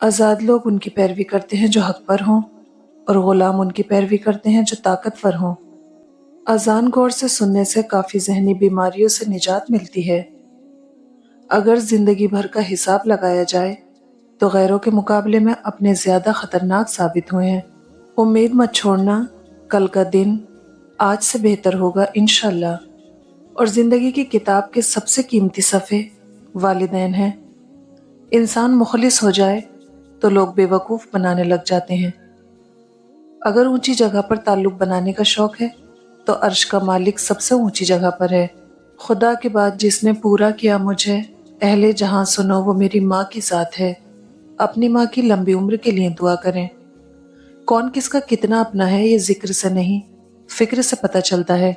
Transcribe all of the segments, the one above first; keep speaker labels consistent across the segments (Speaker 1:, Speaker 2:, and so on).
Speaker 1: آزاد لوگ ان کی پیروی کرتے ہیں جو حق پر ہوں، اور غلام ان کی پیروی کرتے ہیں جو طاقتور ہوں۔ اذان غور سے سننے سے کافی ذہنی بیماریوں سے نجات ملتی ہے۔ اگر زندگی بھر کا حساب لگایا جائے تو غیروں کے مقابلے میں اپنے زیادہ خطرناک ثابت ہوئے ہیں۔ امید مت چھوڑنا، کل کا دن آج سے بہتر ہوگا انشاءاللہ۔ اور زندگی کی کتاب کے سب سے قیمتی صفحے والدین ہیں۔ انسان مخلص ہو جائے تو لوگ بے وقوف بنانے لگ جاتے ہیں۔ اگر اونچی جگہ پر تعلق بنانے کا شوق ہے تو عرش کا مالک سب سے اونچی جگہ پر ہے۔ خدا کے بعد جس نے پورا کیا مجھے، اہل جہاں سنو وہ میری ماں کی ذات ہے۔ اپنی ماں کی لمبی عمر کے لیے دعا کریں۔ کون کس کا کتنا اپنا ہے یہ ذکر سے نہیں، فکر سے پتہ چلتا ہے۔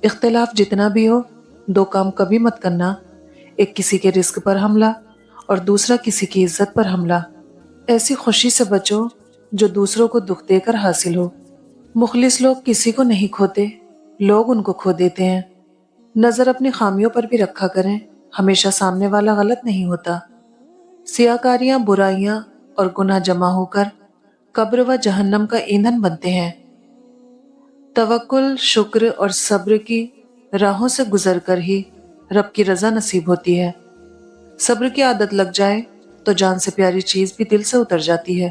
Speaker 1: اختلاف جتنا بھی ہو، دو کام کبھی مت کرنا، ایک کسی کے رزق پر حملہ اور دوسرا کسی کی عزت پر حملہ۔ ایسی خوشی سے بچو جو دوسروں کو دکھ دے کر حاصل ہو۔ مخلص لوگ کسی کو نہیں کھوتے، لوگ ان کو کھو دیتے ہیں۔ نظر اپنی خامیوں پر بھی رکھا کریں، ہمیشہ سامنے والا غلط نہیں ہوتا۔ سیاکاریاں، برائیاں اور گناہ جمع ہو کر قبر و جہنم کا ایندھن بنتے ہیں۔ توکل، شکر اور صبر کی راہوں سے گزر کر ہی رب کی رضا نصیب ہوتی ہے۔ صبر کی عادت لگ جائے تو جان سے پیاری چیز بھی دل سے اتر جاتی ہے۔